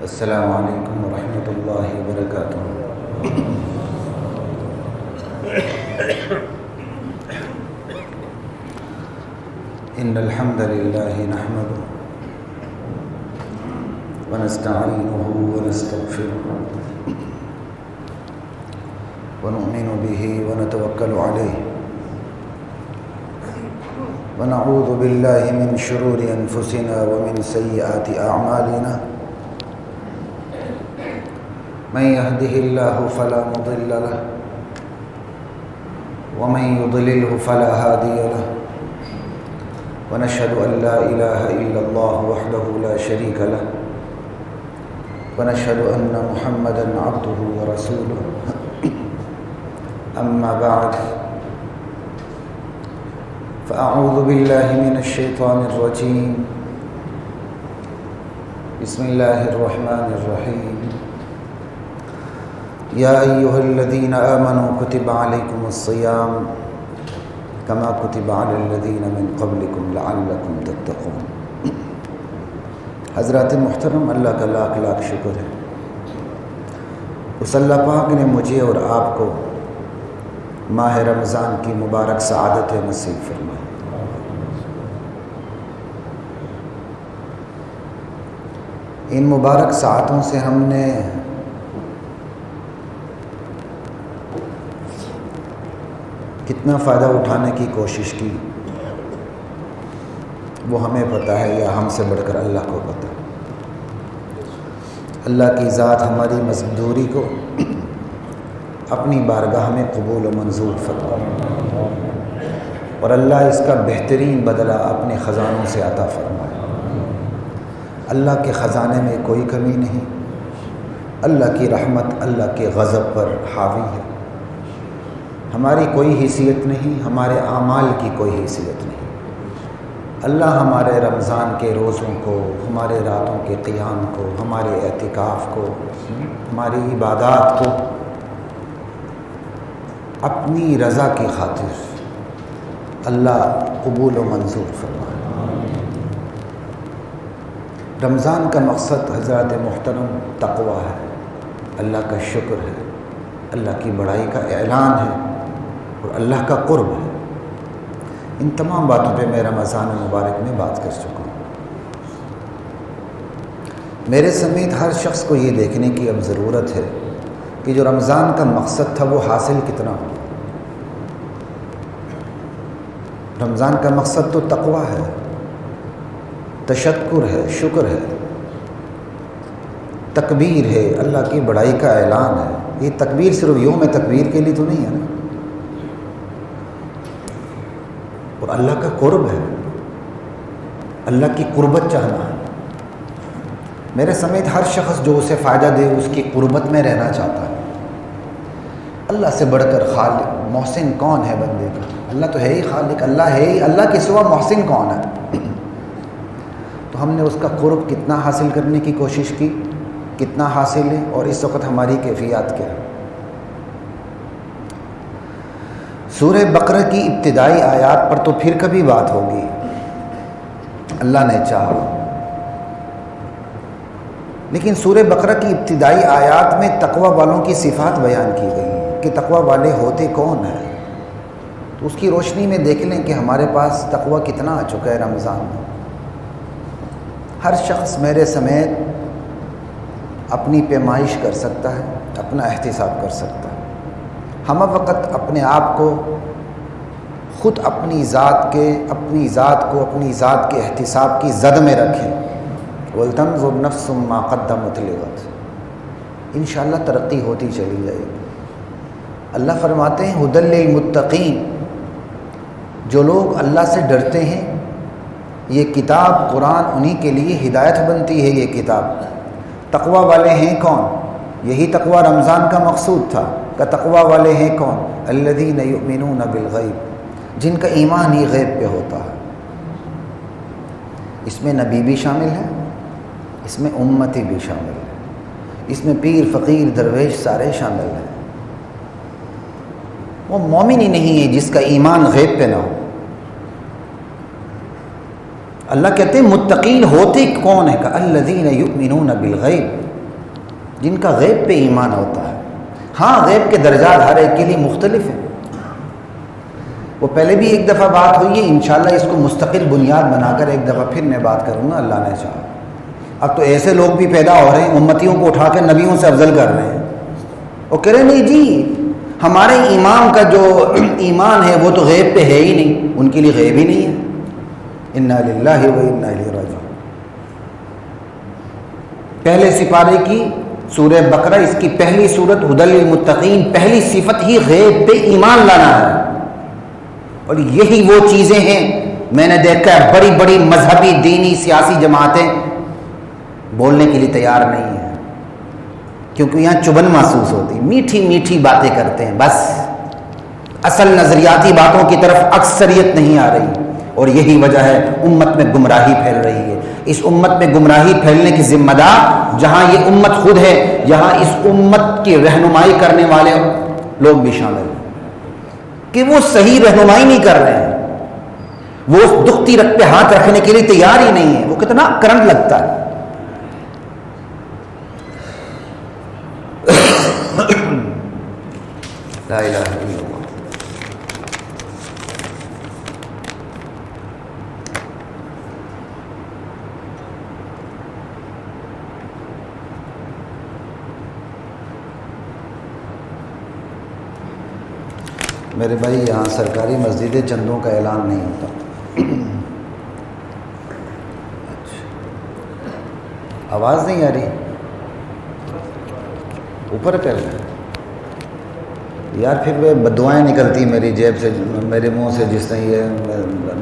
السلام علیکم ورحمۃ اللہ وبرکاتہ۔ ان الحمد للہ نحمده ونستعینہ ونستغفرہ ونؤمن به ونتوکل علیہ ونعوذ باللہ من شرور انفسنا ومن سیئات اعمالنا من يهده الله فلا مضل له ومن يضلله فلا هادي له ونشهد أن لا إله إلا الله وحده لا شريك له ونشهد أن محمدا عبده ورسوله أما بعد فأعوذ بالله من الشيطان الرجيم بسم الله الرحمن الرحيم یا ایہا الذین آمنوا کتب علیکم الصیام کما کتب علی الذین من قبلکم لعلکم تتقون۔ حضرات محترم، اللہ کا لاکھ لاکھ شکر ہے، اس اللہ پاک نے مجھے اور آپ کو ماہ رمضان کی مبارک سعادت نصیب فرمائی۔ ان مبارک ساعتوں سے ہم نے کتنا فائدہ اٹھانے کی کوشش کی وہ ہمیں پتہ ہے، یا ہم سے بڑھ کر اللہ کو پتہ ہے۔ اللہ کی ذات ہماری مزدوری کو اپنی بارگاہ میں قبول و منظور فرمائے اور اللہ اس کا بہترین بدلہ اپنے خزانوں سے عطا فرمائے۔ اللہ کے خزانے میں کوئی کمی نہیں، اللہ کی رحمت اللہ کے غضب پر حاوی ہے۔ ہماری کوئی حیثیت نہیں، ہمارے اعمال کی کوئی حیثیت نہیں۔ اللہ ہمارے رمضان کے روزوں کو، ہمارے راتوں کے قیام کو، ہمارے اعتکاف کو، ہماری عبادات کو اپنی رضا کی خاطر اللہ قبول و منظور فرمائے۔ رمضان کا مقصد حضرات محترم تقویٰ ہے، اللہ کا شکر ہے، اللہ کی بڑائی کا اعلان ہے اور اللہ کا قرب ہے۔ ان تمام باتوں پہ میں رمضان مبارک میں بات کر چکا ہوں۔ میرے سمیت ہر شخص کو یہ دیکھنے کی اب ضرورت ہے کہ جو رمضان کا مقصد تھا وہ حاصل کتنا ہو۔ رمضان کا مقصد تو تقویٰ ہے، تشکر ہے، شکر ہے، تکبیر ہے، اللہ کی بڑائی کا اعلان ہے۔ یہ تکبیر صرف یوم تکبیر کے لیے تو نہیں ہے نا، اور اللہ کا قرب ہے، اللہ کی قربت چاہنا ہے۔ میرے سمیت ہر شخص جو اسے فائدہ دے اس کی قربت میں رہنا چاہتا ہے۔ اللہ سے بڑھ کر خالق محسن کون ہے بندے کا؟ اللہ تو ہے ہی خالق، اللہ ہے ہی، اللہ کے سوا محسن کون ہے؟ تو ہم نے اس کا قرب کتنا حاصل کرنے کی کوشش کی، کتنا حاصل ہے، اور اس وقت ہماری کیفیات کیا ہے؟ سورہ بقرہ کی ابتدائی آیات پر تو پھر کبھی بات ہوگی، اللہ نے چاہا، لیکن سورہ بقرہ کی ابتدائی آیات میں تقوی والوں کی صفات بیان کی گئی ہیں کہ تقوی والے ہوتے کون ہیں۔ تو اس کی روشنی میں دیکھ لیں کہ ہمارے پاس تقوی کتنا آ چکا ہے رمضان میں۔ ہر شخص میرے سمیت اپنی پیمائش کر سکتا ہے، اپنا احتساب کر سکتا ہے۔ ہم وقت اپنے آپ کو خود اپنی ذات کے احتساب کی زد میں رکھیں۔ وَلْتَنْظُرْ نَفْسٌ مَا قَدَّمَتْ لِغَدٍ، انشاءاللہ ترقی ہوتی چلی جائے گی۔ اللہ فرماتے ہیں ہدی للمتقین، جو لوگ اللہ سے ڈرتے ہیں، یہ کتاب قرآن انہی کے لیے ہدایت بنتی ہے۔ یہ کتاب تقوی والے ہیں کون؟ یہی تقوی رمضان کا مقصود تھا کہ تقوی والے ہیں کون؟ الذین یؤمنون بالغیب، جن کا ایمان ہی غیب پہ ہوتا ہے۔ اس میں نبی بھی شامل ہے، اس میں امتی بھی شامل ہے، اس میں پیر فقیر درویش سارے شامل ہیں۔ وہ مومن ہی نہیں ہے جس کا ایمان غیب پہ نہ ہو۔ اللہ کہتے ہیں متقین ہوتے کون ہے؟ کہ الذین یؤمنون بالغیب، جن کا غیب پہ ایمان ہوتا ہے. ہاں غیب کے درجات ہر ایک کے لیے مختلف ہیں. وہ پہلے بھی ایک دفعہ بات ہوئی ہے، انشاءاللہ اس کو مستقل بنیاد بنا کر ایک دفعہ پھر میں بات کروں گا اللہ نے چاہا. اب تو ایسے لوگ بھی پیدا ہو رہے ہیں امتیوں کو اٹھا کے نبیوں سے افضل کر رہے ہیں، اور کہہ رہے نہیں جی ہمارے امام کا جو ایمان ہے وہ تو غیب پہ ہے ہی نہیں، ان کے لیے غیب ہی نہیں ہے. انا للہ و انا الیہ راجعون. پہلے سپارے کی سورہ بقرہ، اس کی پہلی صورت ہدی للمتقین، پہلی صفت ہی غیب پہ ایمان لانا ہے. اور یہی وہ چیزیں ہیں میں نے دیکھا ہے بڑی بڑی مذہبی دینی سیاسی جماعتیں بولنے کے لیے تیار نہیں ہیں، کیونکہ یہاں چبھن محسوس ہوتی، میٹھی میٹھی باتیں کرتے ہیں، بس اصل نظریاتی باتوں کی طرف اکثریت نہیں آ رہی. اور یہی وجہ ہے امت میں گمراہی پھیل رہی ہے. اس امت میں گمراہی پھیلنے کی ذمہ دار جہاں یہ امت خود ہے، یہاں اس امت کی رہنمائی کرنے والے لوگ بھی شامل ہیں کہ وہ صحیح رہنمائی نہیں کر رہے ہیں. وہ اس دکھتی رگ پہ ہاتھ رکھنے کے لیے تیار ہی نہیں ہے. وہ کتنا کرنٹ لگتا ہے. لا الہ الا اللہ. میرے بھائی یہاں سرکاری مسجد چندوں کا اعلان نہیں ہوتا. آواز نہیں آ رہی؟ اوپر کر لیں یار، پھر وہ بددعائیں نکلتی میری جیب سے، میرے منہ سے، جس نے یہ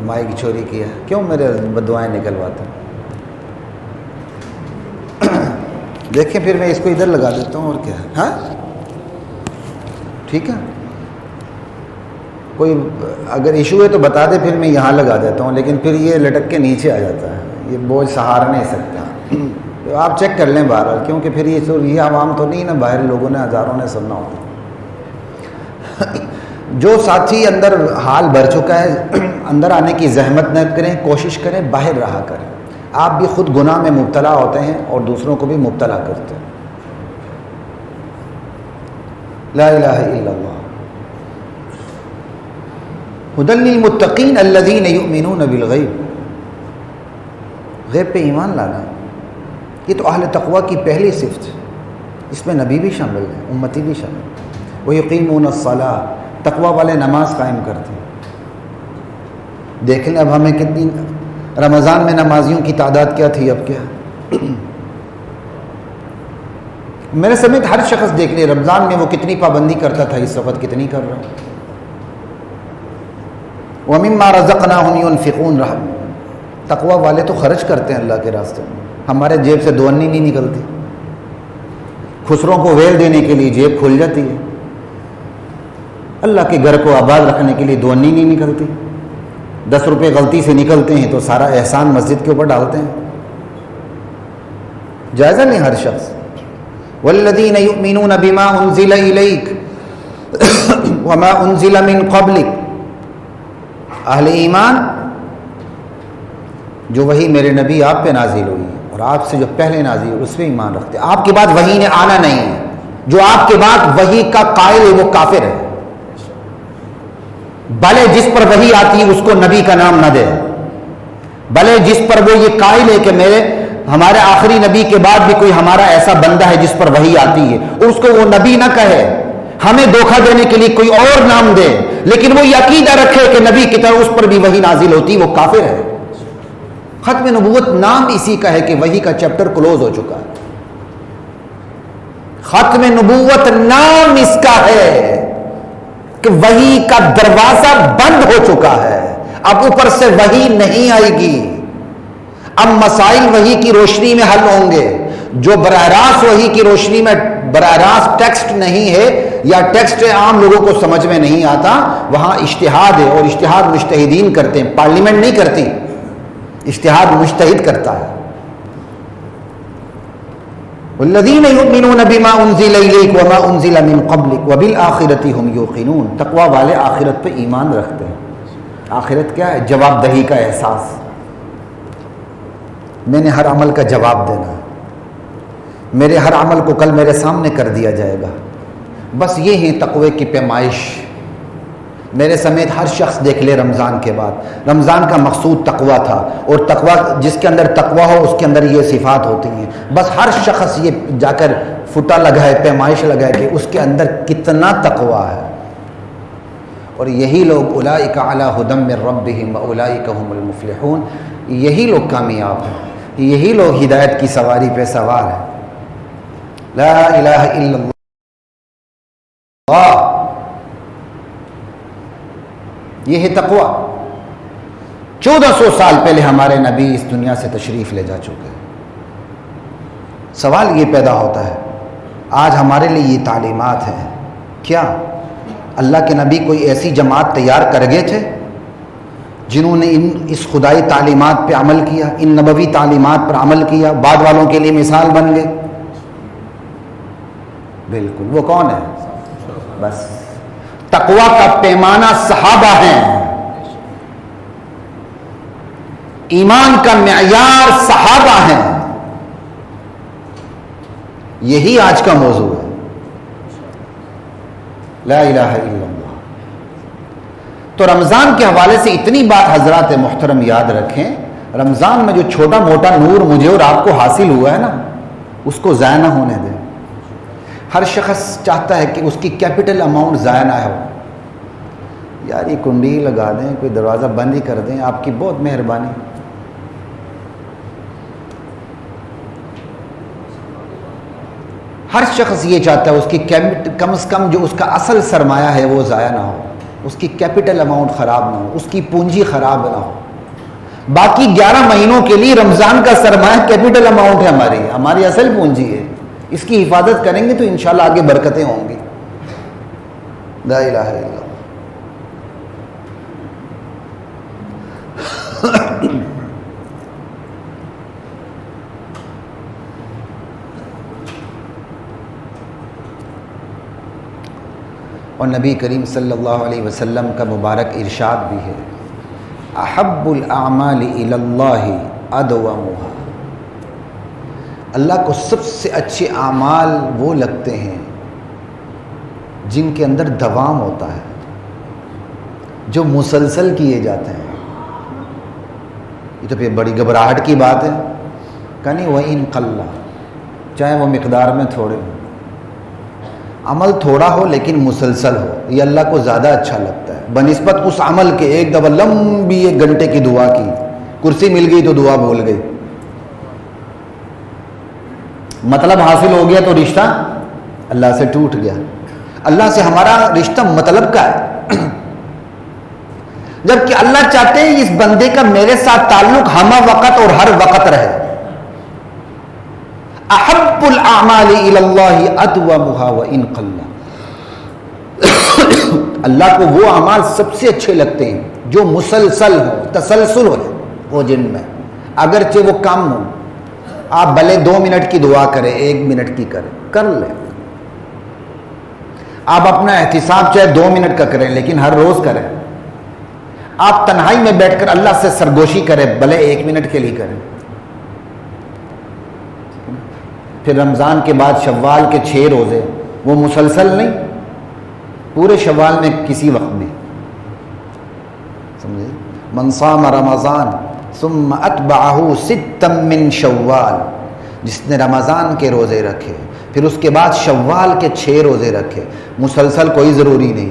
مائک چوری کیا. کیوں میرے بددعائیں نکلواتا؟ دیکھیں پھر میں اس کو ادھر لگا دیتا ہوں اور کیا. ہاں ٹھیک ہے، کوئی اگر ایشو ہے تو بتا دے، پھر میں یہاں لگا دیتا ہوں. لیکن پھر یہ لٹک کے نیچے آ جاتا ہے، یہ بوجھ سہار نہیں سکتا. تو آپ چیک کر لیں بہرحال، کیونکہ پھر یہ عوام تو نہیں نا، باہر لوگوں نے ہزاروں نے سننا ہوتا. جو ساتھی اندر حال بھر چکا ہے اندر آنے کی زحمت نہ کریں، کوشش کریں باہر رہا کریں. آپ بھی خود گناہ میں مبتلا ہوتے ہیں اور دوسروں کو بھی مبتلا کرتے ہیں. لا الہ الا اللہ. ہدی للمتقین الذین یؤمنون بالغیب. غیب پہ ایمان لانا، یہ تو اہل تقوی کی پہلی صفت ہے. اس میں نبی بھی شامل ہے، امتی بھی شامل ہے. وَيُقِيمُونَ الصَّلَاةَ. تقوی والے نماز قائم کرتے ہیں. دیکھ لیں اب ہمیں کتنی، رمضان میں نمازیوں کی تعداد کیا تھی، اب کیا. میرے سمیت ہر شخص دیکھ لے رمضان میں وہ کتنی پابندی کرتا تھا، اس وقت کتنی کر رہا ہے. وَمِمَّا رَزَقْنَاهُمْ يُنْفِقُونَ. تقوی والے تو خرچ کرتے ہیں اللہ کے راستے میں. ہمارے جیب سے 2 آنے نہیں نکلتی. خسروں کو ویل دینے کے لیے جیب کھل جاتی ہے، اللہ کے گھر کو آباد رکھنے کے لیے 2 آنے نہیں نکلتی. 10 روپے غلطی سے نکلتے ہیں تو سارا احسان مسجد کے اوپر ڈالتے ہیں. جائزہ نہیں ہر شخص. وَالَّذِينَ يُؤْمِنُونَ بِمَا أُنزِلَ إِلَيْكَ وَمَا أُنزِلَ مِن قَبْلِكَ. اہل ایمان جو وحی میرے نبی آپ پہ نازل ہوئی اور آپ سے جو پہلے نازل ہوئی اس پہ ایمان رکھتے. آپ کے بعد وحی نے آنا نہیں ہے. جو آپ کے بعد وحی کا قائل ہے وہ کافر ہے. بھلے جس پر وحی آتی ہے اس کو نبی کا نام نہ دے، بھلے جس پر وہ یہ قائل ہے کہ ہمارے آخری نبی کے بعد بھی کوئی ہمارا ایسا بندہ ہے جس پر وحی آتی ہے، اور اس کو وہ نبی نہ کہے، ہمیں دھوکہ دینے کے لیے کوئی اور نام دے، لیکن وہ یہ عقیدہ رکھے کہ نبی کی طرح اس پر بھی وحی نازل ہوتی، وہ کافر ہے. ختم نبوت نام اسی کا ہے کہ وحی کا چیپٹر کلوز ہو چکا ہے. ختم نبوت نام اس کا ہے کہ وحی کا دروازہ بند ہو چکا ہے. اب اوپر سے وحی نہیں آئے گی. اب مسائل وحی کی روشنی میں حل ہوں گے. جو براہ راست وحی کی روشنی میں براہ راست ٹیکسٹ نہیں ہے یا ٹیکسٹ عام لوگوں کو سمجھ میں نہیں آتا، وہاں اجتہاد ہے، اور اجتہاد مجتہدین کرتے ہیں، پارلیمنٹ نہیں کرتی. اجتہاد مجتہد کرتا ہے. والذین یؤمنون بما انزل الیک وما انزل من قبلک وبالآخرۃ هم یوقنون. تقوی والے آخرت پہ ایمان رکھتے ہیں. آخرت کیا ہے؟ جواب دہی کا احساس. میں نے ہر عمل کا جواب دینا. میرے ہر عمل کو کل میرے سامنے کر دیا جائے گا. بس یہ ہے تقوی کی پیمائش. میرے سمیت ہر شخص دیکھ لے رمضان کے بعد، رمضان کا مقصود تقوی تھا، اور تقوی جس کے اندر تقوی ہو اس کے اندر یہ صفات ہوتی ہیں. بس ہر شخص یہ جا کر فٹا لگائے، پیمائش لگائے کہ اس کے اندر کتنا تقوی ہے. اور یہی لوگ اولئک علی ھدی من ربہم واولئک هم المفلحون، یہی لوگ کامیاب ہیں، یہی لوگ ہدایت کی سواری پہ سوار ہیں. لا الہ الا اللہ. یہ ہے تقوی. 1400 سال پہلے ہمارے نبی اس دنیا سے تشریف لے جا چکے. سوال یہ پیدا ہوتا ہے آج ہمارے لیے یہ تعلیمات ہیں، کیا اللہ کے نبی کوئی ایسی جماعت تیار کر گئے تھے جنہوں نے اس خدائی تعلیمات پہ عمل کیا، ان نبوی تعلیمات پر عمل کیا، بعد والوں کے لیے مثال بن گئے؟ بالکل. وہ کون ہے؟ بس تقوی کا پیمانہ صحابہ ہیں، ایمان کا معیار صحابہ ہیں. یہی آج کا موضوع ہے. لا الہ الا اللہ. تو رمضان کے حوالے سے اتنی بات حضرات محترم یاد رکھیں، رمضان میں جو چھوٹا موٹا نور مجھے اور آپ کو حاصل ہوا ہے نا، اس کو ضائع نہ ہونے دیں. ہر شخص چاہتا ہے کہ اس کی کیپٹل اماؤنٹ ضائع نہ ہو. یار یہ کنڈی لگا دیں، کوئی دروازہ بند ہی کر دیں، آپ کی بہت مہربانی. ہر شخص یہ چاہتا ہے اس کی کم از کم جو اس کا اصل سرمایہ ہے وہ ضائع نہ ہو، اس کی کیپٹل اماؤنٹ خراب نہ ہو، اس کی پونجی خراب نہ ہو. باقی 11 مہینوں کے لیے رمضان کا سرمایہ کیپٹل اماؤنٹ ہے، ہماری اصل پونجی ہے. اس کی حفاظت کریں گے تو انشاءاللہ آگے برکتیں ہوں گی. لا الہ الا اللہ. اور نبی کریم صلی اللہ علیہ وسلم کا مبارک ارشاد بھی ہے، احب الاعمال الی اللہ ادومها. اللہ کو سب سے اچھے اعمال وہ لگتے ہیں جن کے اندر دوام ہوتا ہے، جو مسلسل کیے جاتے ہیں. یہ تو پھر بڑی گھبراہٹ کی بات ہے کہ نہیں. وَإِن قَلَّ، چاہے وہ مقدار میں تھوڑے ہو، عمل تھوڑا ہو لیکن مسلسل ہو، یہ اللہ کو زیادہ اچھا لگتا ہے بنسبت اس عمل کے ایک دفعہ لمبی 1 گھنٹے کی دعا کی، کرسی مل گئی تو دعا بھول گئی، مطلب حاصل ہو گیا تو رشتہ اللہ سے ٹوٹ گیا. اللہ سے ہمارا رشتہ مطلب کا ہے، جبکہ اللہ چاہتے ہیں اس بندے کا میرے ساتھ تعلق ہمہ وقت اور ہر وقت رہے. احب الاعمال الی اللہ ادومها وان قل. اللہ کو وہ اعمال سب سے اچھے لگتے ہیں جو مسلسل ہو، تسلسل ہو وہ جن میں، اگرچہ وہ کم ہو. آپ بھلے 2 منٹ کی دعا کریں، 1 منٹ کی کریں، کر لیں. آپ اپنا احتساب چاہے 2 منٹ کا کریں لیکن ہر روز کریں. آپ تنہائی میں بیٹھ کر اللہ سے سرگوشی کریں، بھلے 1 منٹ کے لیے کریں. پھر رمضان کے بعد شوال کے 6 روزے، وہ مسلسل نہیں، پورے شوال میں کسی وقت بھی. سمجھے؟ من صام رمضان ثم اتبعہ 6 من شوال، جس نے رمضان کے روزے رکھے پھر اس کے بعد شوال کے 6 روزے رکھے. مسلسل کوئی ضروری نہیں،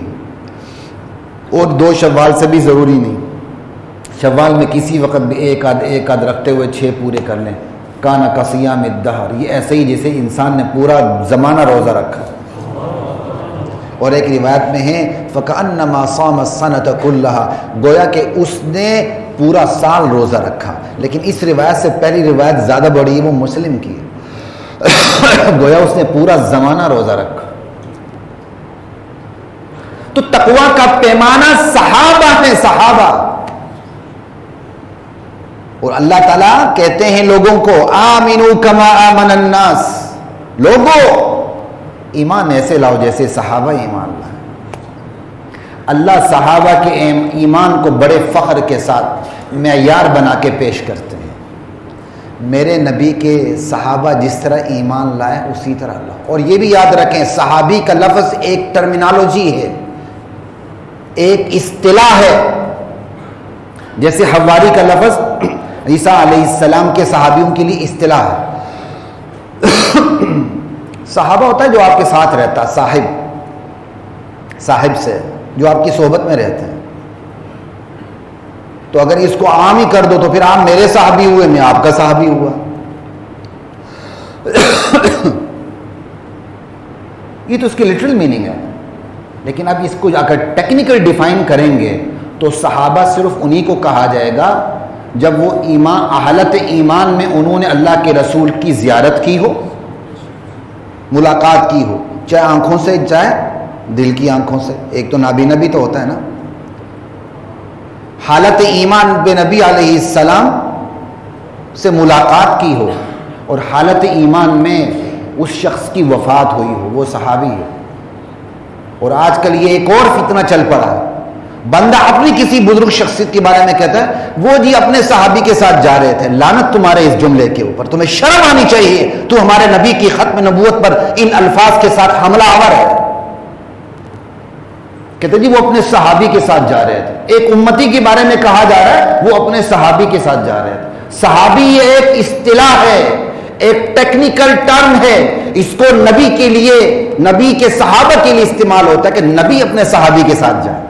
اور 2 شوال سے بھی ضروری نہیں. شوال میں کسی وقت بھی ایک آدھ رکھتے ہوئے 6 پورے کر لیں. کانا کصیام الدہر، یہ ایسے ہی جیسے انسان نے پورا زمانہ روزہ رکھا. اور ایک روایت میں ہے فَكَأَنَّمَا صَامَ السَّنَةَ كُلَّهَا، گویا کہ اس نے پورا سال روزہ رکھا. لیکن اس روایت سے پہلی روایت زیادہ بڑی ہے، وہ مسلم کی ہے. گویا اس نے پورا زمانہ روزہ رکھا. تو تقوی کا پیمانہ صحابہ ہیں، صحابہ. اور اللہ تعالیٰ کہتے ہیں لوگوں کو آمنوا کما آمن الناس، لوگوں ایمان ایسے لاؤ جیسے صحابہ ایمان لائے. اللہ صحابہ کے ایمان کو بڑے فخر کے ساتھ معیار بنا کے پیش کرتے ہیں میرے نبی کے صحابہ جس طرح ایمان لائے اسی طرح اللہ. اور یہ بھی یاد رکھیں صحابی کا لفظ ایک ٹرمینالوجی ہے، ایک اصطلاح ہے. جیسے حواری کا لفظ عیسیٰ علیہ السلام کے صحابیوں کے لیے اصطلاح ہے. صحابہ ہوتا ہے جو آپ کے ساتھ رہتا، صاحب سے جو آپ کی صحبت میں رہتے ہیں. تو اگر اس کو عام ہی کر دو تو پھر آپ میرے صحابی ہوئے، میں آپ کا صحابی ہوا. یہ تو اس کی لٹرل میننگ ہے. لیکن اب اس کو اگر ٹیکنیکل ڈیفائن کریں گے تو صحابہ صرف انہی کو کہا جائے گا جب وہ حالت ایمان میں انہوں نے اللہ کے رسول کی زیارت کی ہو، ملاقات کی ہو، چاہے آنکھوں سے چاہے دل کی آنکھوں سے. ایک تو نابینا بھی تو ہوتا ہے نا. حالت ایمان بے نبی علیہ السلام سے ملاقات کی ہو اور حالت ایمان میں اس شخص کی وفات ہوئی ہو، وہ صحابی ہے. اور آج کل یہ ایک اور فتنہ چل پڑا ہے. بندہ اپنی کسی بزرگ شخصیت کے بارے میں کہتا ہے وہ جی اپنے صحابی کے ساتھ جا رہے تھے. لعنت تمہارے اس جملے کے اوپر، تمہیں شرم آنی چاہیے. تو ہمارے نبی کی ختم نبوت پر ان الفاظ کے ساتھ حملہ آور ہے. کہتے جی وہ اپنے صحابی کے ساتھ جا رہے تھے. ایک امتی کے بارے میں کہا جا رہا ہے وہ اپنے صحابی کے ساتھ جا رہے تھے. صحابی یہ ایک اصطلاح ہے، ایک ٹیکنیکل ٹرم ہے. اس کو نبی کے لیے، نبی کے صحابہ کے لیے استعمال ہوتا ہے کہ نبی اپنے صحابی کے ساتھ جائے.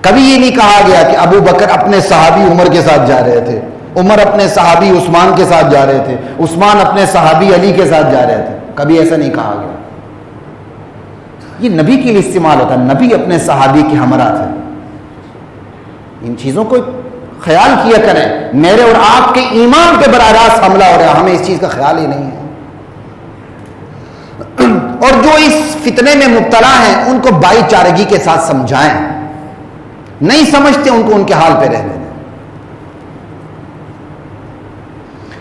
کبھی یہ نہیں کہا گیا کہ ابو بکر اپنے صحابی عمر کے ساتھ جا رہے تھے، عمر اپنے صحابی عثمان کے ساتھ جا رہے تھے، عثمان اپنے صحابی علی کے ساتھ جا رہے تھے. کبھی ایسا نہیں کہا گیا. یہ نبی کے لیے استعمال ہوتا ہے. نبی اپنے صحابی کے ہمراہ تھے. ان چیزوں کو خیال کیا کریں. میرے اور آپ کے ایمان پہ براہ راست حملہ ہو رہا ہے، ہمیں اس چیز کا خیال ہی نہیں ہے. اور جو اس فتنے میں مبتلا ہیں ان کو بائی چارگی کے ساتھ سمجھائیں. نہیں سمجھتے ان کو ان کے حال پہ رہنے دیں.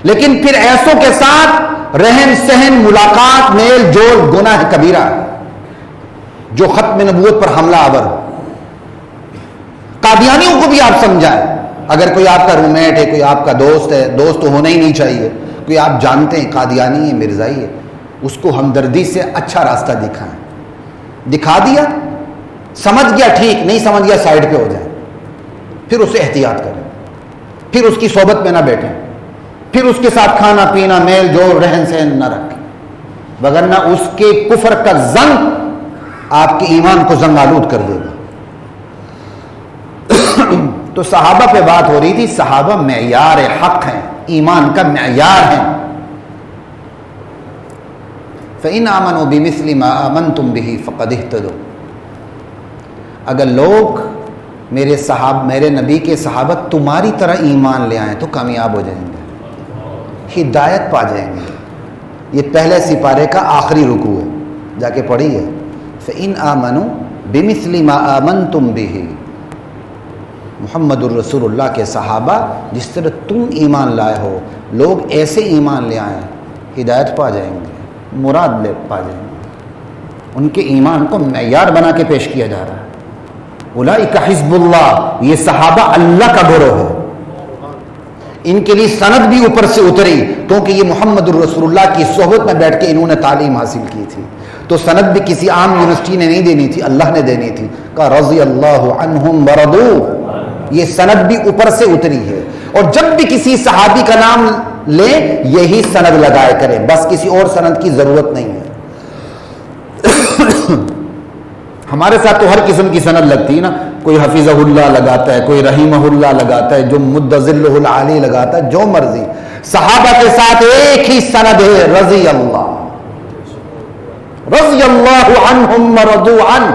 لیکن پھر ایسوں کے ساتھ رہن سہن، ملاقات، میل جول گناہ کبیرہ جو ختم نبوت پر حملہ آور ہو. قادیانیوں کو بھی آپ سمجھائیں. اگر کوئی آپ کا رومیٹ ہے، کوئی آپ کا دوست ہے، دوست تو ہونا ہی نہیں چاہیے، کوئی آپ جانتے ہیں قادیانی ہے، مرزائی ہے، اس کو ہمدردی سے اچھا راستہ دکھائیں. دکھا دیا، سمجھ گیا ٹھیک، نہیں سمجھ گیا سائڈ پہ ہو جائیں. پھر اسے احتیاط کریں، پھر اس کی صحبت میں نہ بیٹھیں، پھر اس کے ساتھ کھانا پینا، میل جول، رہن سہن نہ رکھیں، وگرنہ اس کے کفر کا زنگ آپ کے ایمان کو زنگ آلود کر دے گا. تو صحابہ پہ بات ہو رہی تھی. صحابہ معیار حق ہیں، ایمان کا معیار ہیں. فَإِنْ آمَنُوا بِمِثْلِ مَا آمَنْتُمْ بِهِ فَقَدِ اهْتَدَوْا. اگر لوگ میرے نبی کے صحابہ تمہاری طرح ایمان لے آئیں تو کامیاب ہو جائیں گے، ہدایت پا جائیں گے. یہ پہلے سپارے کا آخری رکوع ہے، جا کے پڑھیے. فَإِنْ آمَنُوا بِمِثْلِ مَا آمَنْتُمْ بِهِ. محمد الرسول اللہ کے صحابہ جس طرح تم ایمان لائے ہو، لوگ ایسے ایمان لے آئیں، ہدایت پا جائیں گے، مراد لے پا جائیں گے. ان کے ایمان کو معیار بنا کے پیش کیا جا رہا ہے. اولئک حزب اللہ، یہ صحابہ اللہ کا گروہ ہے. ان کے لیے سند بھی اوپر سے اتری کیونکہ یہ محمد الرسول اللہ کی صحبت میں بیٹھ کے انہوں نے تعلیم حاصل کی تھی. تو سند بھی کسی عام یونیورسٹی نے نہیں دینی تھی، اللہ نے دینی تھی. کہ رضی اللہ عنہم ورضوا، یہ سند بھی اوپر سے اتری ہے. اور جب بھی کسی صحابی کا نام لیں یہی سند لگائے کریں، بس کسی اور سند کی ضرورت نہیں ہے. ہمارے ساتھ تو ہر قسم کی سند لگتی ہے نا. کوئی حفیظہ اللہ لگاتا ہے، کوئی رحیمہ اللہ لگاتا ہے، جو مدذلہ العالی لگاتا ہے، جو مرضی. صحابہ کے ساتھ ایک ہی سند ہے، رضی اللہ عنہم ورضوا عنہ.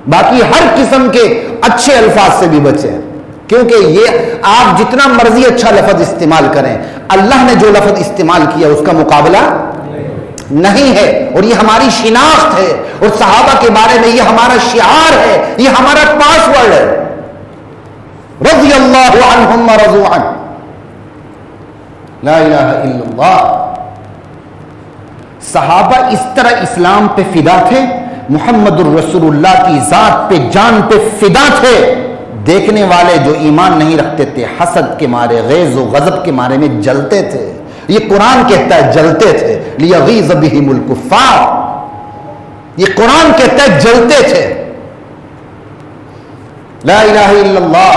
باقی ہر قسم کے اچھے الفاظ سے بھی بچیں، کیونکہ یہ آپ جتنا مرضی اچھا لفظ استعمال کریں، اللہ نے جو لفظ استعمال کیا اس کا مقابلہ نہیں ہے. اور یہ ہماری شناخت ہے، اور صحابہ کے بارے میں یہ ہمارا شعار ہے، یہ ہمارا پاس ورڈ ہے. رضی اللہ عنہم ورضوا عنہ، لا الہ الا اللہ. صحابہ اس طرح اسلام پہ فدا تھے، محمد الرسول اللہ کی ذات پہ، جان پہ فدا تھے. دیکھنے والے جو ایمان نہیں رکھتے تھے حسد کے مارے غیظ و غضب کے مارے میں جلتے تھے. یہ قرآن کہتا ہے جلتے تھے. لیغیظ بہم الکفار، یہ قرآن کہتا ہے جلتے تھے. لا الہ الا اللہ.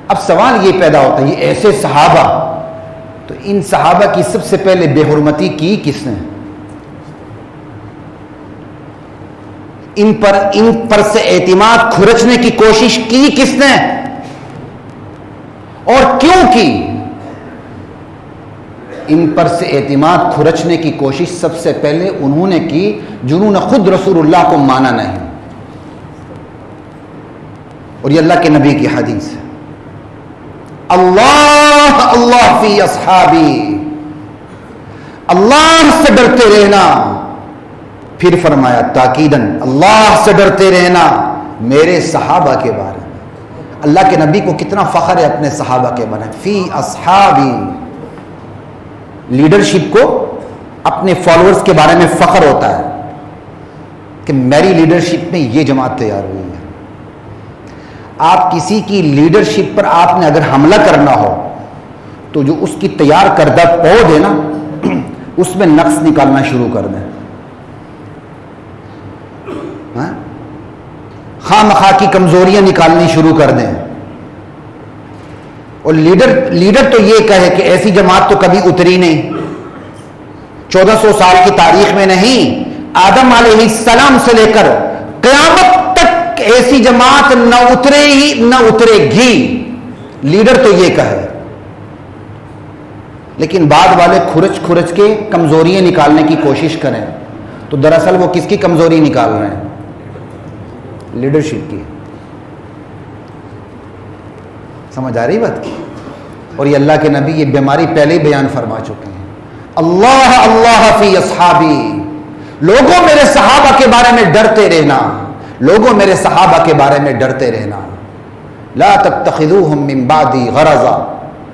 اب سوال یہ پیدا ہوتا ہے یہ ایسے صحابہ، تو ان صحابہ کی سب سے پہلے بے حرمتی کی کس نے؟ ان پر سے اعتماد کھرچنے کی کوشش کی کس نے اور کیوں کی؟ ان پر سے اعتماد کھرچنے کی کوشش سب سے پہلے انہوں نے کی جنہوں نے خود رسول اللہ کو مانا نہیں. اور یہ اللہ کے نبی کی حدیث ہے، اللہ اللہ فی اصحابی، اللہ سے ڈرتے رہنا. پھر فرمایا تاکیدن اللہ سے ڈرتے رہنا میرے صحابہ کے بارے میں. اللہ کے نبی کو کتنا فخر ہے اپنے صحابہ کے بارے میں. فی اصحابی، لیڈرشپ کو اپنے فالوورز کے بارے میں فخر ہوتا ہے کہ میری لیڈرشپ میں یہ جماعت تیار ہوئی ہے. آپ کسی کی لیڈرشپ پر آپ نے اگر حملہ کرنا ہو تو جو اس کی تیار کردہ پود ہے نا اس میں نقص نکالنا شروع کر دیں. خواہ مخواہ کی کمزوریاں نکالنی شروع کر دیں. اور لیڈر تو یہ کہے کہ ایسی جماعت تو کبھی اتری نہیں، 1400 سال کی تاریخ میں نہیں، آدم علیہ السلام سے لے کر قیامت تک ایسی جماعت نہ اترے ہی نہ اترے گی. لیڈر تو یہ کہے، لیکن بعد والے کھرچ کے کمزوریاں نکالنے کی کوشش کریں تو دراصل وہ کس کی کمزوری نکال رہے ہیں؟ لیڈرشپ کی. سمجھ آ رہی بات کی؟ اور یہ اللہ کے نبی یہ بیماری پہلے ہی بیان فرما چکے ہیں. اللہ اللہ فی اصحابی، لوگوں میرے صحابہ کے بارے میں ڈرتے رہنا، لوگوں میرے صحابہ کے بارے میں ڈرتے رہنا. لا تتخذوہم من بعدی غرضا،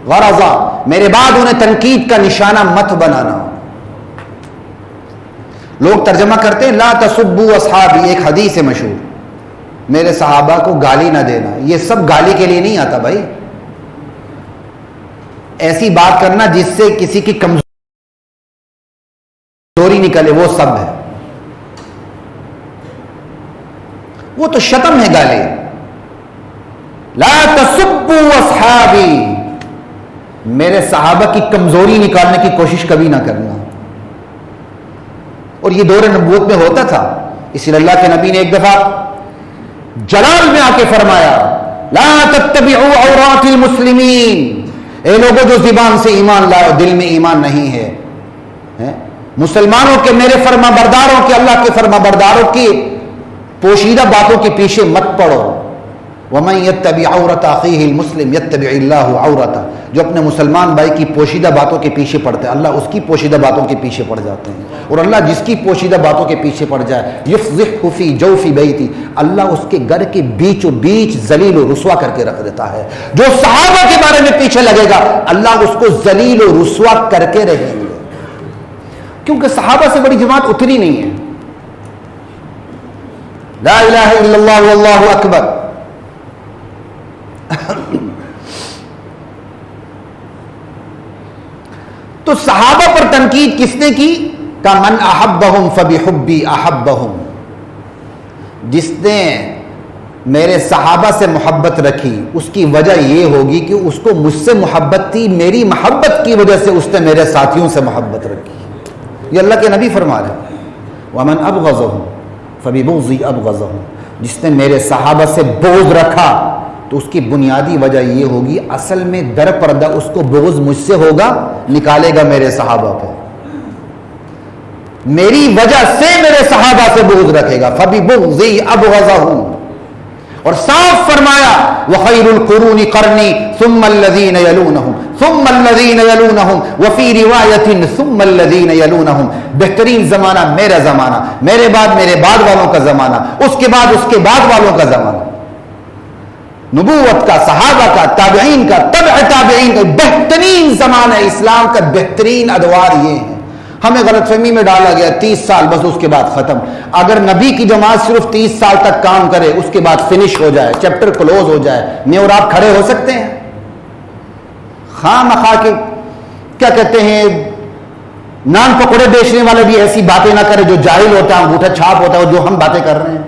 غرضا میرے بعد انہیں تنقید کا نشانہ مت بنانا. لوگ ترجمہ کرتے ہیں لا تسبوا اصحابی، ایک حدیث ہے مشہور، میرے صحابہ کو گالی نہ دینا. یہ سب گالی کے لیے نہیں آتا بھائی. ایسی بات کرنا جس سے کسی کی کمزوری نکلے وہ سب ہے، وہ تو شتم ہے گالی. لا تسبوا اصحابی، میرے صحابہ کی کمزوری نکالنے کی کوشش کبھی نہ کرنا. اور یہ دور نبوت میں ہوتا تھا، اس لیے اللہ کے نبی نے ایک دفعہ جلال میں آ کے فرمایا لا تتبعوا عورات المسلمین، اے لوگوں جو زبان سے ایمان لاؤ دل میں ایمان نہیں ہے. مسلمانوں کے، میرے فرما برداروں کے، اللہ کے فرما برداروں کی پوشیدہ باتوں کے پیچھے مت پڑو. وَمَن يَتَّبِعْ عَوْرَةَ أَخِيهِ الْمُسْلِمِ يَتَّبِعِ اللَّهُ عَوْرَتَهُ، جو اپنے مسلمان بھائی کی پوشیدہ باتوں کے پیچھے پڑتے ہیں اللہ اس کی پوشیدہ باتوں کے پیچھے پڑ جاتے ہیں. اور اللہ جس کی پوشیدہ باتوں کے پیچھے پڑ جائے يُفْضِحْهُ فِي جَوْفِ بَيْتِهِ، اللہ اس کے گھر کے بیچ و بیچ ذلیل و رسوا کر کے رکھ دیتا ہے. جو صحابہ کے بارے میں پیچھے لگے گا اللہ اس کو ذلیل و رسوا کر کے رہیں گے، کیونکہ صحابہ سے بڑی جماعت اتری نہیں ہے. لا الہ الا اللہ واللہ اکبر. تو صحابہ پر تنقید کس نے کی؟ کہ من احبہم فبحبی احبہم، جس نے میرے صحابہ سے محبت رکھی اس کی وجہ یہ ہوگی کہ اس کو مجھ سے محبت تھی، میری محبت کی وجہ سے اس نے میرے ساتھیوں سے محبت رکھی. یہ اللہ کے نبی فرما رہے ہیں ومن ابغضہم فببغضی ابغضہم، جس نے میرے صحابہ سے بغض رکھا تو اس کی بنیادی وجہ یہ ہوگی اصل میں در پردہ اس کو بغض مجھ سے ہوگا، نکالے گا میرے صحابہ پہ، میری وجہ سے میرے صحابہ سے بغض رکھے گا. فببغضی ابغضہم. اور صاف فرمایا وخیر القرون قرنی ثم الذین یلونہم ثم الذین یلونہم وفی روایت ثم الذین یلونہم، بہترین زمانہ میرا زمانہ، میرے بعد والوں کا زمانہ، اس کے بعد والوں کا زمانہ. نبوت کا، صحابہ کا، تابعین کا، تبع تابعین کا بہترین زمانہ، اسلام کا بہترین ادوار یہ ہیں. ہمیں غلط فہمی میں ڈالا گیا 30 سال بس، اس کے بعد ختم۔ اگر نبی کی جماعت صرف 30 سال تک کام کرے، اس کے بعد فنش ہو جائے، چیپٹر کلوز ہو جائے، میں اور آپ کھڑے ہو سکتے ہیں؟ خواہ مخواہ کے کیا کہتے ہیں نان پکوڑے بیچنے والے بھی ایسی باتیں نہ کرے جو جاہل ہوتا ہے، انگوٹھا چھاپ ہوتا ہے، اور جو ہم باتیں کر رہے ہیں۔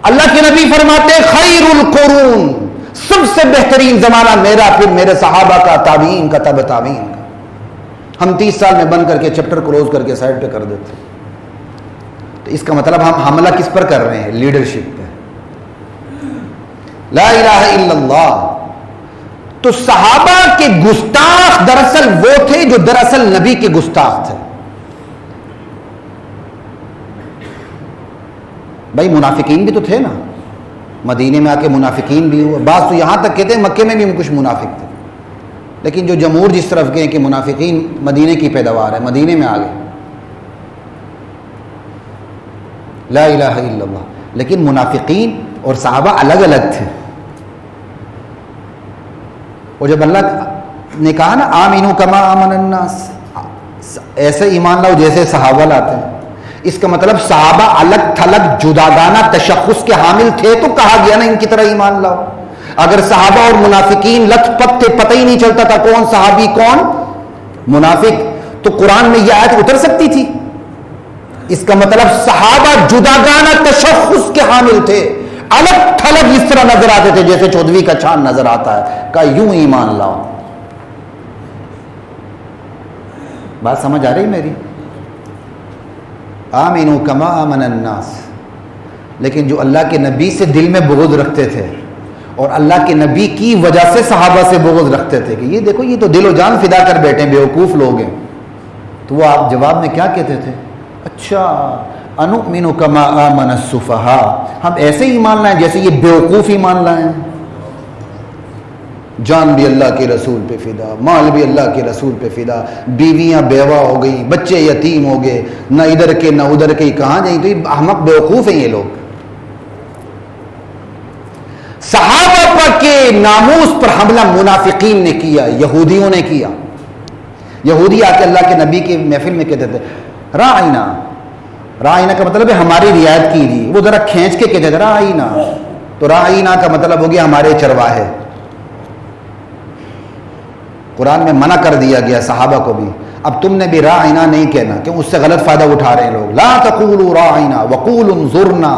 اللہ کے نبی فرماتے ہیں خیر القرون، سب سے بہترین زمانہ میرا، پھر میرے صحابہ کا، تابعین کا، تبع تابعین کا۔ ہم 30 سال میں بند کر کے چیپٹر کلوز کر کے سائڈ پہ کر دیتے ہیں۔ تو اس کا مطلب ہم حملہ کس پر کر رہے ہیں؟ لیڈرشپ پہ۔ لا الہ الا اللہ۔ تو صحابہ کے گستاخ دراصل وہ تھے جو دراصل نبی کے گستاخ تھے۔ بھائی منافقین بھی تو تھے نا، مدینے میں آ کے منافقین بھی ہوئے، بعض تو یہاں تک کہتے ہیں مکے میں بھی کچھ منافق تھے، لیکن جو جمہور جس طرف گئے کہ منافقین مدینے کی پیداوار ہے، مدینے میں آ گئے۔ لا الہ الا اللہ۔ لیکن منافقین اور صحابہ الگ الگ تھے۔ اور جب اللہ نے کہا نا آمینو کما آمن الناس، ایسے ایمان لاؤ جیسے صحابہ لاتے ہیں، اس کا مطلب صحابہ الگ تھلگ جداگانہ تشخص کے حامل تھے تو کہا گیا نا ان کی طرح ایمان لاؤ۔ اگر صحابہ اور منافقین لت پت تھے، پتہ ہی نہیں چلتا تھا کون صحابی کون منافق، تو قرآن میں یہ آیت اتر سکتی تھی؟ اس کا مطلب صحابہ جداگانہ تشخص کے حامل تھے، الگ تھلگ اس طرح نظر آتے تھے جیسے چودھویں کا چاند نظر آتا ہے، کہا یوں ایمان لاؤ۔ بات سمجھ آ رہی میری؟ آمینو کما آمن الناس۔ لیکن جو اللہ کے نبی سے دل میں بغض رکھتے تھے اور اللہ کے نبی کی وجہ سے صحابہ سے بغض رکھتے تھے کہ یہ دیکھو یہ تو دل و جان فدا کر بیٹھے ہیں، بیوقوف لوگ ہیں، تو وہ آپ جواب میں کیا کہتے تھے؟ اچھا انؤمن کما آمن السفہاء، ہم ایسے ایمان لائیں جیسے یہ بیوقوف ایمان لائیں۔ جان بھی اللہ کے رسول پہ فدا، مال بھی اللہ کے رسول پہ فدا، بیویاں بیوہ ہو گئی، بچے یتیم ہو گئے، نہ ادھر کے نہ ادھر کے، کہاں جائیں؟ تو یہ احمق بیوقوف ہیں یہ لوگ۔ صحابہ پر کے ناموس پر حملہ منافقین نے کیا، یہودیوں نے کیا۔ یہودی آ کے اللہ کے نبی کی محفل میں کہتے تھے رائنا، رائنا کا مطلب ہے ہماری رعایت کیجیے، وہ ذرا کھینچ کے کہتے تھے رائنا، تو رائنا کا مطلب ہو گیا ہمارے چرواہے۔ قرآن میں منع کر دیا گیا صحابہ کو بھی، اب تم نے بھی رائنا نہیں کہنا، کیوں؟ اس سے غلط فائدہ اٹھا رہے ہیں لوگ۔ لا تقولوا رائنا وقولوا انظرنا،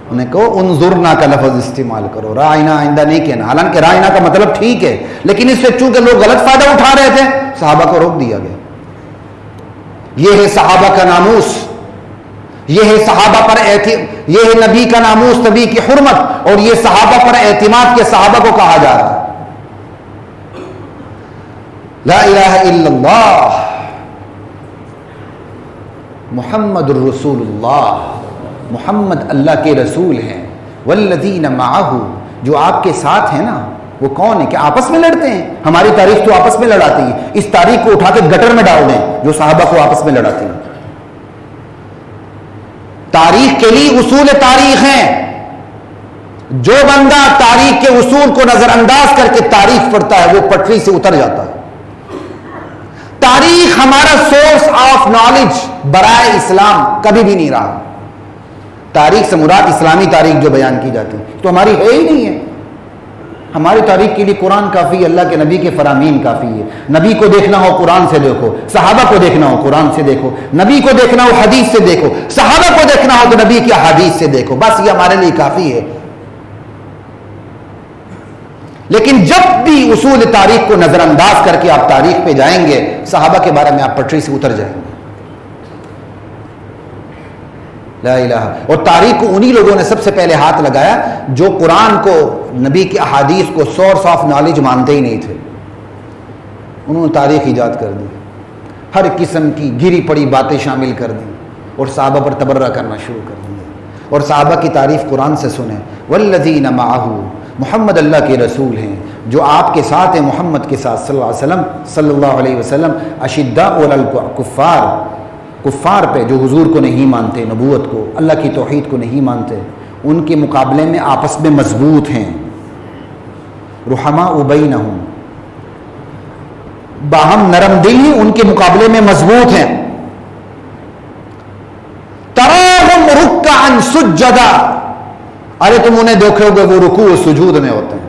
انہیں کہو انظرنا کا لفظ استعمال کرو، رائنا آئندہ نہیں کہنا، حالانکہ رائنا کا مطلب ٹھیک ہے، لیکن اس سے چونکہ لوگ غلط فائدہ اٹھا رہے تھے صحابہ کو روک دیا گیا۔ یہ ہے صحابہ کا ناموس، یہ ہے صحابہ پر یہ ہے نبی کا ناموس، نبی کی حرمت، اور یہ صحابہ پر اعتماد کے صحابہ کو کہا جا رہا ہے۔ لا الہ الا اللہ محمد الرسول اللہ، محمد اللہ کے رسول ہیں۔ والذین معہ، جو آپ کے ساتھ ہیں نا، وہ کون ہے؟ کہ آپس میں لڑتے ہیں؟ ہماری تاریخ تو آپس میں لڑاتی ہے، اس تاریخ کو اٹھا کے گٹر میں ڈال دیں جو صحابہ کو آپس میں لڑاتی ہے۔ تاریخ کے لیے اصول تاریخ ہیں، جو بندہ تاریخ کے اصول کو نظر انداز کر کے تاریخ پڑھتا ہے وہ پٹری سے اتر جاتا ہے۔ تاریخ ہمارا سورس آف نالج برائے اسلام کبھی بھی نہیں رہا۔ تاریخ سے مراد اسلامی تاریخ جو بیان کی جاتی ہے تو ہماری ہے ہی نہیں ہے۔ ہماری تاریخ کے لیے قرآن کافی ہے، اللہ کے نبی کے فرامین کافی ہے۔ نبی کو دیکھنا ہو قرآن سے دیکھو، صحابہ کو دیکھنا ہو قرآن سے دیکھو، نبی کو دیکھنا ہو حدیث سے دیکھو، صحابہ کو دیکھنا ہو تو نبی کی حدیث سے دیکھو، بس یہ ہمارے لیے کافی ہے۔ لیکن جب بھی اصول تاریخ کو نظر انداز کر کے آپ تاریخ پہ جائیں گے، صحابہ کے بارے میں آپ پٹری سے اتر جائیں گے۔ لا الہ، اور تاریخ کو انہی لوگوں نے سب سے پہلے ہاتھ لگایا جو قرآن کو، نبی کی احادیث کو سورس آف نالج مانتے ہی نہیں تھے۔ انہوں نے تاریخ ایجاد کر دی، ہر قسم کی گری پڑی باتیں شامل کر دی اور صحابہ پر تبرہ کرنا شروع کر دیا۔ اور صحابہ کی تعریف قرآن سے سنیں، والذین معہ، محمد اللہ کے رسول ہیں جو آپ کے ساتھ ہیں، محمد کے ساتھ صلی اللہ علیہ وسلم، اشداء علی الکفار، کفار پہ جو حضور کو نہیں مانتے، نبوت کو، اللہ کی توحید کو نہیں مانتے، ان کے مقابلے میں آپس میں مضبوط ہیں۔ رحماء بینہم، باہم نرم دل ہی ان کے مقابلے میں مضبوط ہیں. تراہم رکعا سجدا، ارے تم انہیں دیکھو گے وہ رکوع و سجود میں ہوتے ہیں.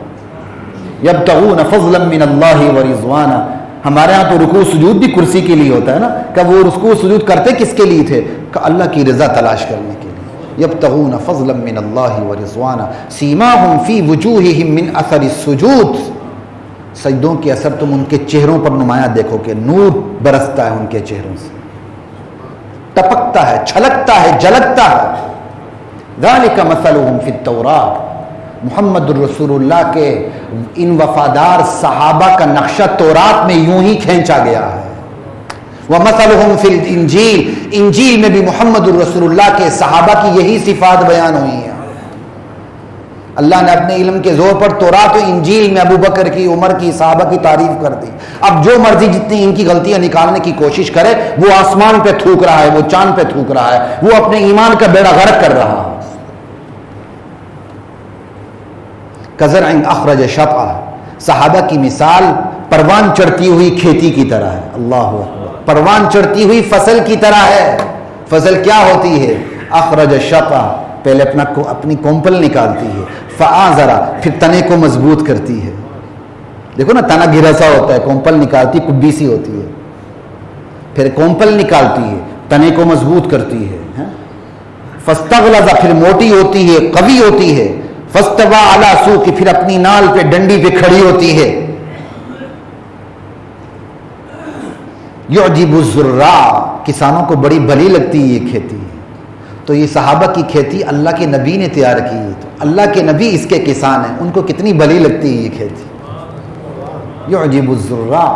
یبتغون فضلا من اللہ ورضوانا، ہمارے ہاں تو رکوع سجود بھی کرسی کے لیے ہوتا ہے نا. کہ وہ رکوع سجود کرتے کس کے لیے تھے؟ کہ اللہ کی رضا تلاش کرنے کے لیے. یبتغون فضلا من اللہ ورضوانا سیماہم فی وجوہہم من اثر السجود، سجدوں کے اثر تم ان کے چہروں پر نمایاں دیکھو کہ نور برستا ہے ان کے چہروں سے، ٹپکتا ہے، چھلکتا ہے، جھلکتا ہے. ذالک مثلہم فی التوراۃ، محمد الرسول اللہ کے ان وفادار صحابہ کا نقشہ تورات میں یوں ہی کھینچا گیا ہے. وَمَثَلُهُمْ فِي الْإِنْجِيلِ، انجیل میں بھی محمد الرسول اللہ کے صحابہ کی یہی صفات بیان ہوئی ہیں. اللہ نے اپنے علم کے زور پر تورات و انجیل میں ابو بکر کی، عمر کی، صحابہ کی تعریف کر دی. اب جو مرضی جتنی ان کی غلطیاں نکالنے کی کوشش کرے، وہ آسمان پہ تھوک رہا ہے، وہ چاند پہ تھوک رہا ہے، وہ اپنے ایمان کا بیڑا غرق کر رہا ہے. کزرع اخرج شطأہ، صحابہ کی مثال پروان چڑھتی ہوئی کھیتی کی طرح ہے. اللہ اکبر، پروان چڑھتی ہوئی فصل کی طرح ہے. فصل کیا ہوتی ہے؟ اخرج شطأہ، پہلے اپنی کومپل نکالتی ہے، فآزرا، پھر تنے کو مضبوط کرتی ہے. دیکھو نا، تنا گھرا سا ہوتا ہے، کومپل نکالتی کبھی سی ہوتی ہے، پھر کومپل نکالتی ہے، تنے کو مضبوط کرتی ہے. فاستغلظ، پھر موٹی ہوتی ہے، قوی ہوتی ہے. فاستوى علی سوق، پھر اپنی نال پہ، ڈنڈی پہ کھڑی ہوتی ہے. یعجب الزراع، کسانوں کو بڑی بھلی لگتی ہے یہ کھیتی. تو یہ صحابہ کی کھیتی اللہ کے نبی نے تیار کی ہے، تو اللہ کے نبی اس کے کسان ہیں، ان کو کتنی بھلی لگتی ہے یہ کھیتی. یعجب الزراع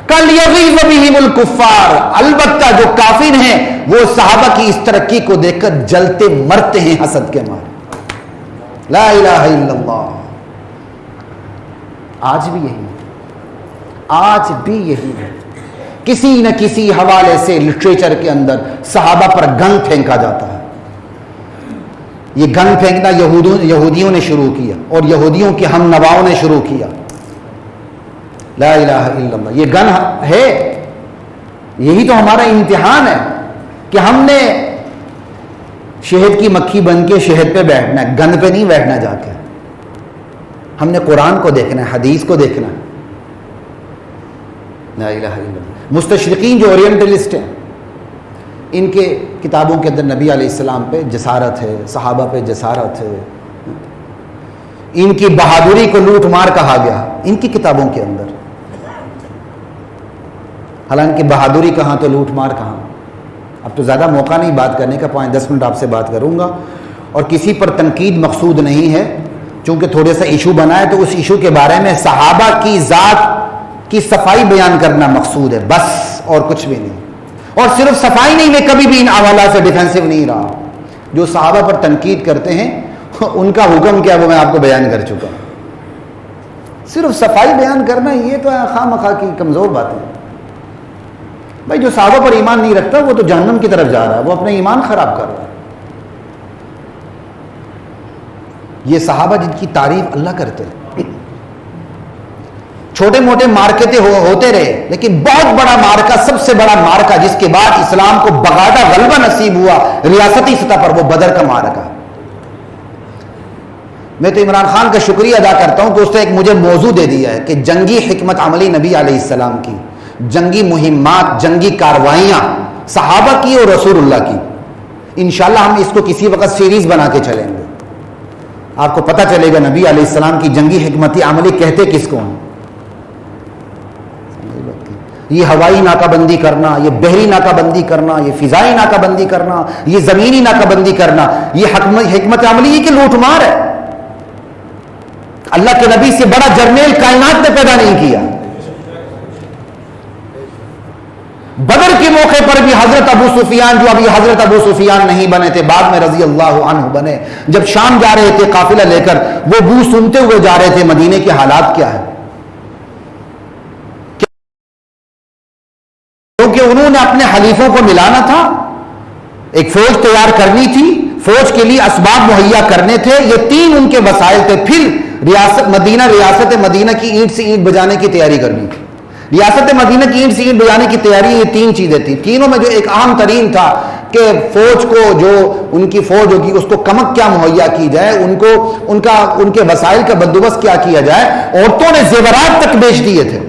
کلیغیظ بہم الکفار، البتہ جو کافر ہیں وہ صحابہ کی اس ترقی کو دیکھ کر جلتے مرتے ہیں حسد کے مارے. لا الہ الا اللہ. آج بھی یہی ہے، آج بھی یہی ہے. کسی نہ کسی حوالے سے لٹریچر کے اندر صحابہ پر گن پھینکا جاتا ہے. یہ گن پھینکنا یہودیوں نے شروع کیا، اور یہودیوں کے ہم نواؤں نے شروع کیا. لا الہ الا اللہ. یہ گن ہے، یہی تو ہمارا امتحان ہے کہ ہم نے شہد کی مکھی بن کے شہد پہ بیٹھنا ہے، گن پہ نہیں بیٹھنا. جا کے ہم نے قرآن کو دیکھنا ہے، حدیث کو دیکھنا ہے. لا الہ الا اللہ. مستشرقین جو اورینٹلسٹ ہیں، ان کے کتابوں کے اندر نبی علیہ السلام پہ جسارت ہے، صحابہ پہ جسارت ہے. ان کی بہادری کو لوٹ مار کہا گیا ان کی کتابوں کے اندر. حالانکہ بہادری کہاں تو لوٹ مار کہاں. اب تو زیادہ موقع نہیں بات کرنے کا، 5-10 منٹ آپ سے بات کروں گا، اور کسی پر تنقید مقصود نہیں ہے. چونکہ تھوڑے سا ایشو بنا ہے تو اس ایشو کے بارے میں صحابہ کی ذات کی صفائی بیان کرنا مقصود ہے، بس، اور کچھ بھی نہیں. اور صرف صفائی نہیں، میں کبھی بھی ان حوالات سے ڈیفینسو نہیں رہا. جو صحابہ پر تنقید کرتے ہیں ان کا حکم کیا وہ میں آپ کو بیان کر چکا ہوں. صرف صفائی بیان کرنا یہ تو خواہ مخواہ کی کمزور بات ہے. بھائی جو صحابہ پر ایمان نہیں رکھتا وہ تو جہنم کی طرف جا رہا ہے، وہ اپنے ایمان خراب کر رہا ہے. یہ صحابہ جن کی تعریف اللہ کرتے ہیں. چھوٹے موٹے مارکے ہوتے رہے، لیکن بہت بڑا مارکا، سب سے بڑا مارکا جس کے بعد اسلام کو باقاعدہ غلبہ نصیب ہوا ریاستی سطح پر، وہ بدر کا مارکا. میں تو عمران خان کا شکریہ ادا کرتا ہوں کہ اس نے ایک مجھے موضوع دے دیا ہے کہ جنگی حکمت عملی نبی علیہ السلام کی، جنگی مہمات، جنگی کاروائیاں صحابہ کی اور رسول اللہ کی. انشاءاللہ ہم اس کو کسی وقت سیریز بنا کے چلیں گے. آپ کو پتہ چلے گا نبی علیہ السلام کی جنگی حکمت عملی کہتے کس کو ہیں. یہ ہوائی ناکہ بندی کرنا، یہ بحری ناکہ بندی کرنا، یہ فضائی ناکہ بندی کرنا، یہ زمینی ناکہ بندی کرنا، یہ حکمت عملی یہ کہ لوٹ مار ہے. اللہ کے نبی سے بڑا جرنیل کائنات نے پیدا نہیں کیا. بدر کے موقع پر بھی حضرت ابو سفیان، جو ابھی حضرت ابو سفیان نہیں بنے تھے، بعد میں رضی اللہ عنہ بنے، جب شام جا رہے تھے قافلہ لے کر، وہ بو سنتے ہوئے جا رہے تھے مدینے کے حالات کیا ہے. کیونکہ انہوں نے اپنے حلیفوں کو ملانا تھا، ایک فوج تیار کرنی تھی، فوج کے لیے اسباب مہیا کرنے تھے. یہ 3 ان کے وسائل تھے. پھر ریاست مدینہ کی اینٹ سے اینٹ بجانے کی تیاری کرنی تھی. ریاست مدینہ کی اینٹ سینٹ بجانے کی تیاری یہ 3 چیزیں تھیں. تینوں میں جو ایک اہم ترین تھا کہ فوج کو, جو ان کی فوج ہوگی اس کو کمک کیا مہیا کی جائے, ان کے وسائل کا بندوبست کیا کیا جائے. عورتوں نے زیورات تک بیچ دیے تھے.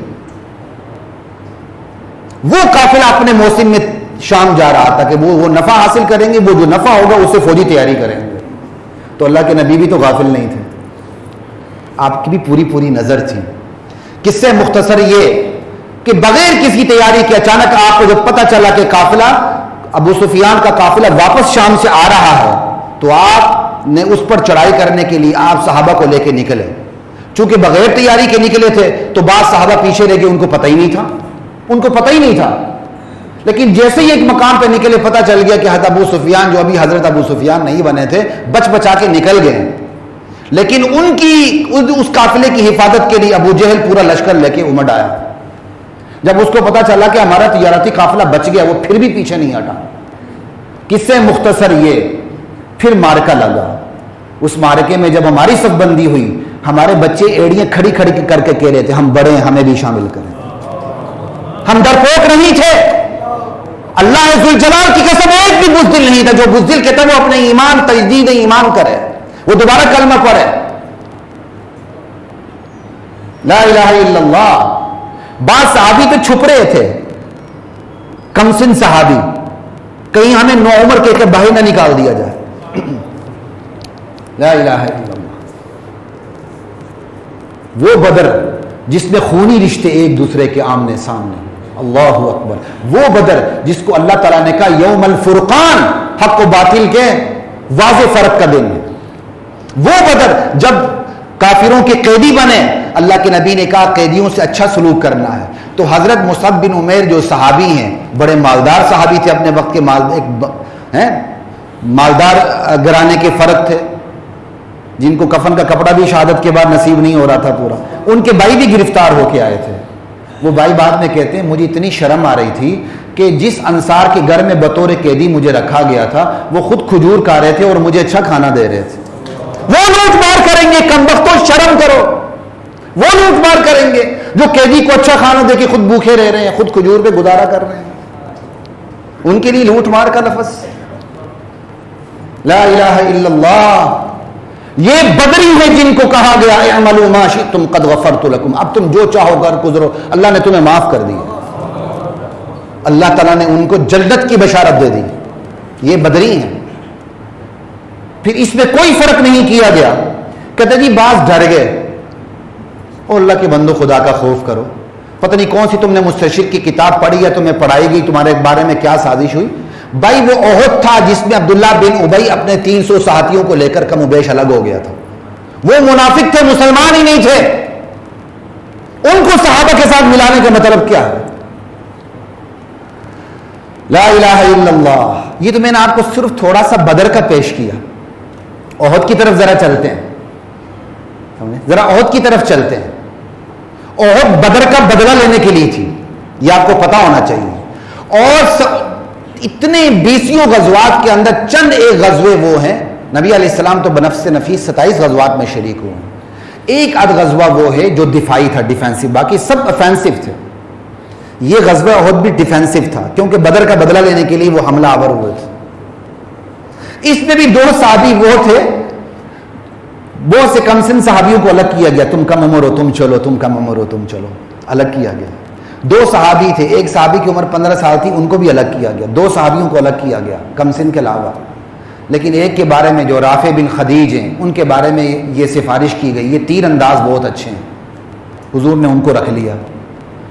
وہ قافلہ اپنے موسم میں شام جا رہا تھا کہ وہ نفع حاصل کریں گے, وہ جو نفع ہوگا اس سے فوجی تیاری کریں گے. تو اللہ کے نبی بھی تو غافل نہیں تھے, آپ کی بھی پوری نظر تھی. کس سے مختصر یہ کہ بغیر کسی تیاری کے اچانک آپ کو جب پتہ چلا کہ قافلہ ابو سفیان کا قافلہ واپس شام سے آ رہا ہے, تو آپ نے اس پر چڑھائی کرنے کے لیے آپ صحابہ کو لے کے نکلے. چونکہ بغیر تیاری کے نکلے تھے تو بعض صحابہ پیچھے رہ گئے, ان کو پتہ ہی نہیں تھا. لیکن جیسے ہی ایک مقام پہ نکلے پتہ چل گیا کہ حضرت ابو سفیان, جو ابھی حضرت ابو سفیان نہیں بنے تھے, بچا کے نکل گئے. لیکن ان کی اس قافلے کی حفاظت کے لیے ابو جہل پورا لشکر لے کے امڑ آیا. جب اس کو پتہ چلا کہ ہمارا تجارتی قافلہ بچ گیا, وہ پھر بھی پیچھے نہیں ہٹا. کس سے مختصر یہ, پھر مارکا لگا. اس مارکے میں جب ہماری صف بندی ہوئی, ہمارے بچے ایڑیاں کھڑی کر کے کہہ رہے تھے ہم بڑے ہیں, ہمیں بھی شامل کریں. ہم ڈرپوک نہیں تھے. اللہ ذوالجلال کی قسم ایک بھی بزدل نہیں تھا. جو بزدل کہتا ہے وہ اپنے ایمان, تجدید ایمان کرے, وہ دوبارہ کلمہ پڑھے لا الہ الا اللہ. بعض صحابی تو چھپ رہے تھے, کمسن صحابی, کہیں ہمیں نو عمر کہہ کے باہر نہ نکال دیا جائے. لا الہ الا اللہ. وہ بدر جس میں خونی رشتے ایک دوسرے کے آمنے سامنے, اللہ اکبر. وہ بدر جس کو اللہ تعالیٰ نے کہا یوم الفرقان, حق و باطل کے واضح فرق کا دن. وہ بدر جب کافروں کے قیدی بنے, اللہ کے نبی نے کہا قیدیوں سے اچھا سلوک کرنا ہے. تو حضرت مصعب بن عمیر جو صحابی ہیں, بڑے مالدار صحابی تھے, اپنے وقت کے مالدار گھرانے کے فرق تھے, جن کو کفن کا کپڑا بھی شہادت کے بعد نصیب نہیں ہو رہا تھا پورا. ان کے بھائی بھی گرفتار ہو کے آئے تھے. وہ بھائی بعد میں کہتے ہیں مجھے اتنی شرم آ رہی تھی کہ جس انصار کے گھر میں بطور قیدی مجھے رکھا گیا تھا, وہ خود کھجور کھا رہے تھے اور مجھے اچھا کھانا دے رہے تھے. وہ لوٹ مار کریں گے, کم بختوں شرم کرو. وہ لوٹ مار کریں گے جو قیدی کو اچھا کھانا دے کے خود بھوکے رہ رہے ہیں, خود کھجور پہ گزارا کر رہے ہیں. ان کے لیے لوٹ مار کا لفظ لا الہ الا اللہ. یہ بدری ہے جن کو کہا گیا اعملوا ما شئتم قد غفرت لکم, اب تم جو چاہو کر گزرو, اللہ نے تمہیں معاف کر دیا. اللہ تعالیٰ نے ان کو جنت کی بشارت دے دی. یہ بدری ہیں. پھر اس میں کوئی فرق نہیں کیا گیا. کہتے جی بعض ڈر گئے, اور اللہ کے بندو خدا کا خوف کرو. پتہ نہیں کون سی تم نے مستشرق کی کتاب پڑھی یا تمہیں پڑھائی گئی, تمہارے بارے میں کیا سازش ہوئی. بھائی وہ احد تھا جس میں عبداللہ بن ابی اپنے 300 ساتھیوں کو لے کر کم و بیش الگ ہو گیا تھا. وہ منافق تھے, مسلمان ہی نہیں تھے. ان کو صحابہ کے ساتھ ملانے کا مطلب کیا ہے؟ لا الہ الا اللہ. یہ تو میں نے آپ کو صرف تھوڑا سا بدر کا پیش کیا. احد کی طرف ذرا چلتے ہیں, ذرا احد کی طرف چلتے ہیں. احد بدر کا بدلہ لینے کے لیے تھی, یہ آپ کو پتا ہونا چاہیے. اور اتنے 20 غزوات کے اندر چند ایک غزوے وہ ہیں, نبی علیہ السلام تو بنفس نفیس 27 غزوات میں شریک ہوئے ہیں. ایک آدھ غزوہ وہ ہے جو دفاعی تھا, ڈیفینسو, باقی سب افینسو تھے. یہ غزوہ احد بھی ڈیفینسو تھا کیونکہ بدر کا بدلہ لینے کے لیے وہ حملہ آور ہوئے تھے. اس میں بھی 2 صحابی وہ تھے, بہت سے کم سن صحابیوں کو الگ کیا گیا. تم کم عمر ہو تم چلو, تم کم عمر ہو تم چلو, الگ کیا گیا. 2 صحابی تھے, ایک صحابی کی عمر 15 سال تھی, ان کو بھی الگ کیا گیا. 2 صحابیوں کو الگ کیا گیا کم سن کے علاوہ. لیکن ایک کے بارے میں جو رافع بن خدیج ہیں, ان کے بارے میں یہ سفارش کی گئی, یہ تیر انداز بہت اچھے ہیں. حضور نے ان کو رکھ لیا.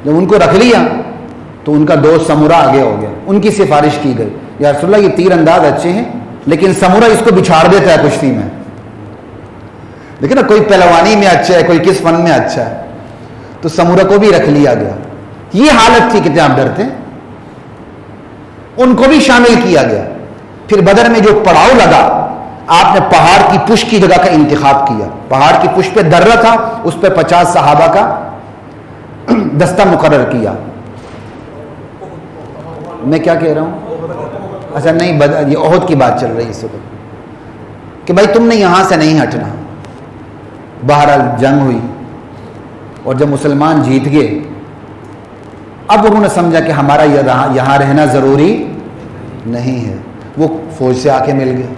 جب ان کو رکھ لیا تو ان کا دوست سمورہ آگے ہو گیا. ان کی سفارش کی گئی, یا رسول اللہ یہ تیر انداز اچھے ہیں لیکن سمورہ اس کو بچھاڑ دیتا ہے کشتی میں. لیکن نا کوئی پہلوانی میں اچھا ہے, کوئی کس فن میں اچھا ہے, تو سمورہ کو بھی رکھ لیا گیا. یہ حالت تھی کہ آپ ڈرتے, ان کو بھی شامل کیا گیا. پھر بدر میں جو پڑاؤ لگا, آپ نے پہاڑ کی پشت کی جگہ کا انتخاب کیا. پہاڑ کی پشت پہ درہ تھا, اس پہ 50 صحابہ کا دستہ مقرر کیا. میں کیا کہہ رہا ہوں, اچھا نہیں, یہ احد کی بات چل رہی ہے اس وقت کہ بھائی تم نے یہاں سے نہیں ہٹنا. بہرحال جنگ ہوئی, اور جب مسلمان جیت گئے اب انہوں نے سمجھا کہ ہمارا یہاں رہنا ضروری نہیں ہے، وہ فوج سے آ کے مل گیا،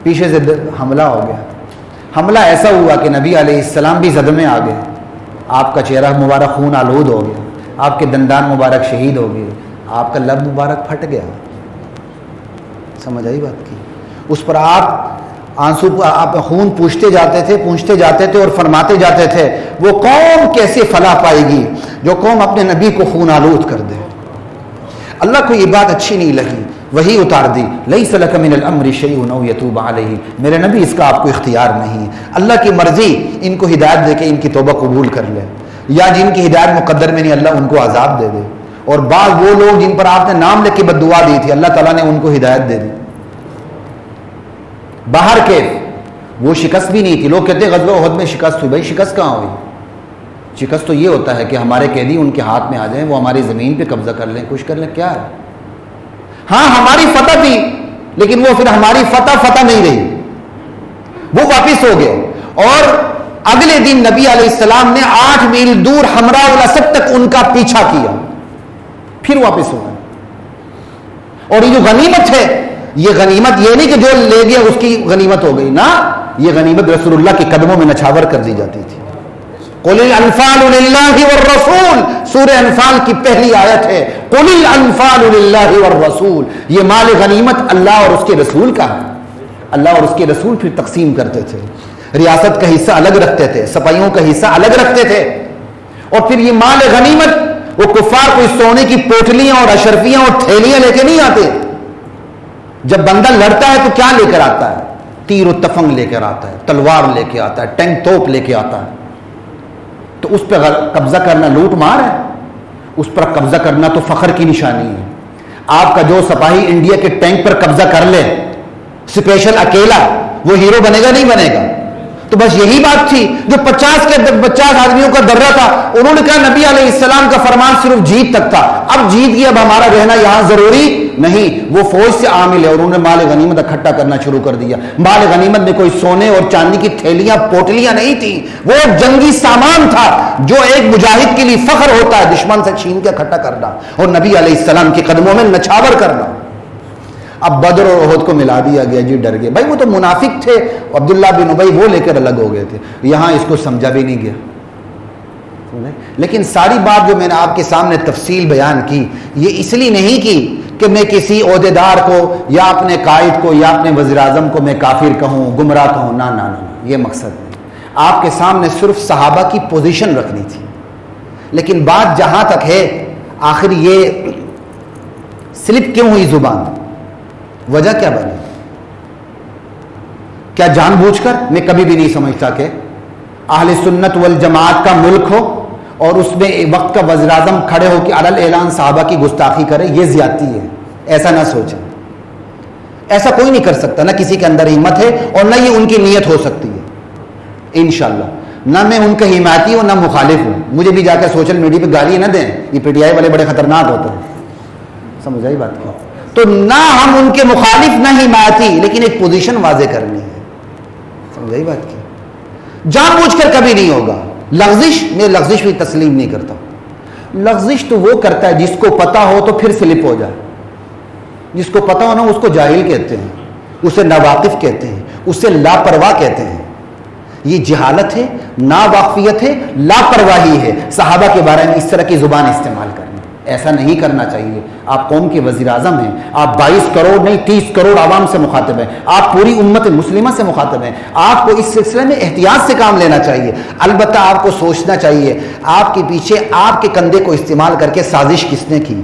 پیچھے سے حملہ ہو گیا، حملہ ایسا ہوا کہ نبی علیہ السلام بھی صدمے آ گئے، آپ کا چہرہ مبارک خون آلود ہو گیا، آپ کے دندان مبارک شہید ہو گئے، آپ کا لب مبارک پھٹ گیا. سمجھ آئی بات کی؟ اس پر آپ خون پوچھتے جاتے تھے اور فرماتے جاتے تھے وہ قوم کیسے فلاح پائے گی جو قوم اپنے نبی کو خون آلود کر دے. اللہ کو یہ بات اچھی نہیں لگی، وہی اتار دی، لیس لک من الامر شیء او یتوب علیہ، میرے نبی اس کا آپ کو اختیار نہیں، اللہ کی مرضی ان کو ہدایت دے کے ان کی توبہ قبول کر لے، یا جن کی ہدایت مقدر میں نہیں اللہ ان کو عذاب دے دے. اور بعض وہ لوگ جن پر آپ نے نام لکھ کے بد دعا دی تھی اللہ تعالیٰ نے ان کو ہدایت دے دی. باہر کے وہ شکست بھی نہیں تھی، لوگ کہتے ہیں غزوہ احد میں شکست ہوئی، بھائی شکست کہاں ہوئی؟ شکست تو یہ ہوتا ہے کہ ہمارے قیدی ان کے ہاتھ میں آ جائیں، وہ ہماری زمین پہ قبضہ کر لیں، کچھ کر لیں، کیا ہے؟ ہاں ہماری فتح تھی لیکن وہ پھر ہماری فتح نہیں رہی، وہ واپس ہو گئے. اور اگلے دن نبی علیہ السلام نے 8 میل دور حمراء الاسد تک ان کا پیچھا کیا، پھر واپس ہو گئے. اور یہ جو غنیمت ہے، یہ غنیمت یہ نہیں کہ جو لے گیا اس کی غنیمت ہو گئی، نہ، یہ غنیمت رسول اللہ کے قدموں میں نچھاور کر دی جاتی تھی. قل الانفال للہ والرسول، سورہ انفال کی پہلی آیت ہے، قل الانفال للہ والرسول، یہ مال غنیمت اللہ اور اس کے رسول کا ہے. اللہ اور اس کے رسول پھر تقسیم کرتے تھے، ریاست کا حصہ الگ رکھتے تھے، سپاہیوں کا حصہ الگ رکھتے تھے. اور پھر یہ مال غنیمت وہ کفار کوئی سونے کی پوٹلیاں اور اشرفیاں اور تھیلیاں لے کے نہیں آتے. جب بندہ لڑتا ہے تو کیا لے کر آتا ہے؟ تیر و تفنگ لے کر آتا ہے، تلوار لے کے آتا ہے، ٹینک توپ لے کے آتا ہے. تو اس پہ قبضہ کرنا لوٹ مار ہے، اس پر قبضہ کرنا تو فخر کی نشانی ہے. آپ کا جو سپاہی انڈیا کے ٹینک پر قبضہ کر لے اسپیشل اکیلا، وہ ہیرو بنے گا نہیں بنے گا؟ تو بس یہی بات تھی جو 50 آدمیوں کا درہ تھا. انہوں نے کہا نبی علیہ السلام کا فرمان صرف جیت تک تھا، اب جیت گیا، اب ہمارا رہنا یہاں ضروری نہیں. وہ فوج سے عامل ہے اور انہوں نے مال غنیمت اکٹھا کرنا شروع کر دیا. مال غنیمت میں کوئی سونے اور چاندی کی تھیلیاں پوٹلیاں نہیں تھی، وہ جنگی سامان تھا جو ایک مجاہد کے لیے فخر ہوتا ہے، دشمن سے چھین کے اکٹھا کرنا اور نبی علیہ السلام کے قدموں میں نچھاور کرنا. اب بدر اور احد کو ملا دیا گیا، جی ڈر گئے. بھائی وہ تو منافق تھے، عبداللہ بن ابی وہ لے کر الگ ہو گئے تھے، یہاں اس کو سمجھا بھی نہیں گیا. لیکن ساری بات جو میں نے آپ کے سامنے تفصیل بیان کی، یہ اس لیے نہیں کی کہ میں کسی عہدیدار کو یا اپنے قائد کو یا اپنے وزیر اعظم کو میں کافر کہوں، گمراہ کہوں، نہ نہ نہ، یہ مقصد نہیں. آپ کے سامنے صرف صحابہ کی پوزیشن رکھنی تھی. لیکن بات جہاں تک ہے، آخر یہ سلپ کیوں ہوئی زبان؟ وجہ کیا بنی؟ کیا جان بوجھ کر؟ میں کبھی بھی نہیں سمجھتا کہ اہل سنت والجماعت کا ملک ہو اور اس میں وقت کا وزیر اعظم کھڑے ہو کہ علل اعلان صحابہ کی گستاخی کرے، یہ زیادتی ہے. ایسا نہ سوچیں، ایسا کوئی نہیں کر سکتا، نہ کسی کے اندر ہمت ہے اور نہ یہ ان کی نیت ہو سکتی ہے. انشاءاللہ نہ میں ان کا حمایتی ہوں نہ مخالف ہوں. مجھے بھی جا کے سوشل میڈیا پہ گالی نہ دیں، یہ پی ٹی آئی والے بڑے خطرناک ہوتے ہیں. سمجھ آئی بات کو؟ تو نہ ہم ان کے مخالف نہ حمایتی، لیکن ایک پوزیشن واضح کرنی ہے. سمجھ آئی بات کی؟ جان بوجھ کر کبھی نہیں ہوگا. لغزش، میں لغزش بھی تسلیم نہیں کرتا. لغزش تو وہ کرتا ہے جس کو پتا ہو تو پھر سلپ ہو جائے. جس کو پتا ہو نا اس کو جاہل کہتے ہیں، اسے ناواقف کہتے ہیں، اسے لاپرواہ کہتے ہیں. یہ جہالت ہے، ناواقفیت ہے، لاپرواہی ہے صحابہ کے بارے میں اس طرح کی زبان استعمال کرنا. ایسا نہیں کرنا چاہیے. آپ قوم کے وزیر اعظم ہیں، آپ 22 کروڑ نہیں 30 کروڑ عوام سے مخاطب ہیں، آپ پوری امت مسلمہ سے مخاطب ہیں. آپ کو اس سلسلے میں احتیاط سے کام لینا چاہیے. البتہ آپ کو سوچنا چاہیے آپ کے پیچھے آپ کے کندھے کو استعمال کر کے سازش کس نے کی،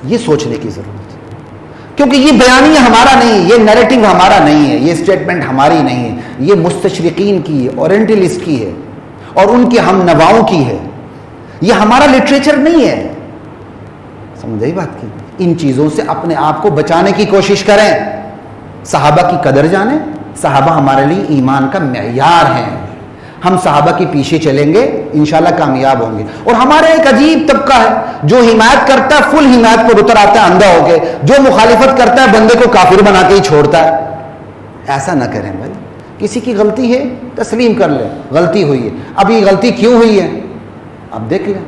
یہ سوچنے کی ضرورت ہے. کیونکہ یہ بیانیہ ہمارا نہیں ہے، یہ نیریٹو ہمارا نہیں ہے، یہ اسٹیٹمنٹ ہماری نہیں ہے، یہ مستشرقین کی ہے، اورینٹلسٹ کی ہے اور ان کے ہم نواؤں کی ہے. یہ ہمارا لٹریچر نہیں ہے. سمجھائی بات کی؟ ان چیزوں سے اپنے آپ کو بچانے کی کوشش کریں. صحابہ کی قدر جانیں. صحابہ ہمارے لیے ایمان کا معیار ہیں. ہم صحابہ کے پیچھے چلیں گے انشاءاللہ کامیاب ہوں گے. اور ہمارا ایک عجیب طبقہ ہے جو حمایت کرتا ہے فل حمایت پر اتر آتا ہے اندھا ہو کے، جو مخالفت کرتا ہے بندے کو کافر بنا کے ہی چھوڑتا ہے. ایسا نہ کریں بھائی. کسی کی غلطی ہے تسلیم کر لیں، غلطی ہوئی ہے. اب یہ غلطی کیوں ہوئی ہے اب دیکھ لیں.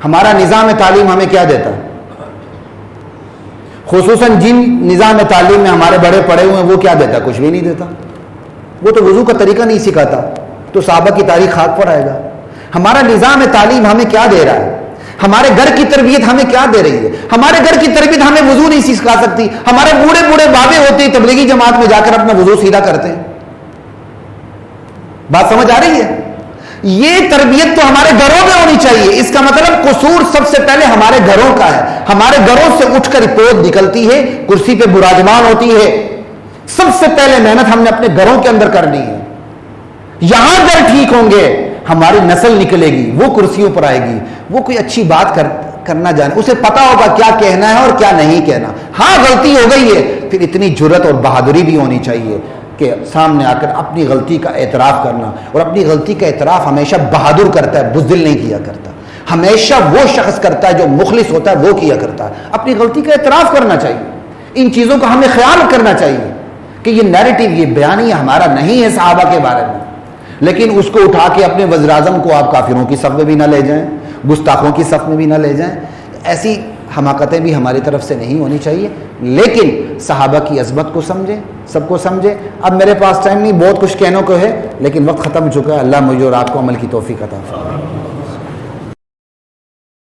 ہمارا نظام تعلیم ہمیں کیا دیتا ہے؟ خصوصاً جن نظام تعلیم میں ہمارے بڑے پڑے ہوئے ہیں وہ کیا دیتا ہے؟ کچھ بھی نہیں دیتا. وہ تو وضو کا طریقہ نہیں سکھاتا تو صحابہ کی تاریخ خاک پر آئے گا. ہمارا نظام تعلیم ہمیں کیا دے رہا ہے؟ ہمارے گھر کی تربیت ہمیں کیا دے رہی ہے؟ ہمارے گھر کی تربیت ہمیں وضو نہیں سکھا سکتی. ہمارے بوڑھے بوڑھے بابے ہوتے ہیں تبلیغی جماعت میں جا کر اپنا وضو سیدھا کرتے ہیں. بات سمجھ آ رہی ہے؟ یہ تربیت تو ہمارے گھروں میں ہونی چاہیے. اس کا مطلب قصور سب سے پہلے ہمارے گھروں کا ہے. ہمارے گھروں سے اٹھ کر رپورٹ نکلتی ہے, کرسی پہ براجمان ہوتی ہے. سب سے پہلے محنت ہم نے اپنے گھروں کے اندر کرنی ہے. یہاں گھر ٹھیک ہوں گے ہماری نسل نکلے گی, وہ کرسیوں پر آئے گی, وہ کوئی اچھی بات کرنا جانے, اسے پتا ہوگا کیا کہنا ہے اور کیا نہیں کہنا. ہاں غلطی ہو گئی ہے, پھر اتنی جرت اور بہادری بھی ہونی چاہیے کہ سامنے آ کر اپنی غلطی کا اعتراف کرنا. اور اپنی غلطی کا اعتراف ہمیشہ بہادر کرتا ہے, بزدل نہیں کیا کرتا. ہمیشہ وہ شخص کرتا ہے جو مخلص ہوتا ہے, وہ کیا کرتا ہے. اپنی غلطی کا اعتراف کرنا چاہیے. ان چیزوں کا ہمیں خیال کرنا چاہیے کہ یہ نیریٹو, یہ بیانیہ ہمارا نہیں ہے صحابہ کے بارے میں, لیکن اس کو اٹھا کے اپنے وزیر اعظم کو آپ کافروں کی صف میں بھی نہ لے جائیں, گستاخوں کی صف میں بھی نہ لے جائیں. ایسی حماقتیں بھی ہماری طرف سے نہیں ہونی چاہیے. لیکن صحابہ کی عظمت کو سمجھیں, سب کو سمجھیں. اب میرے پاس ٹائم نہیں, بہت کچھ کہنے کو ہے, لیکن وقت ختم ہو چکا ہے. اللہ مجھے اور آپ کو عمل کی توفیق عطا فرمائے.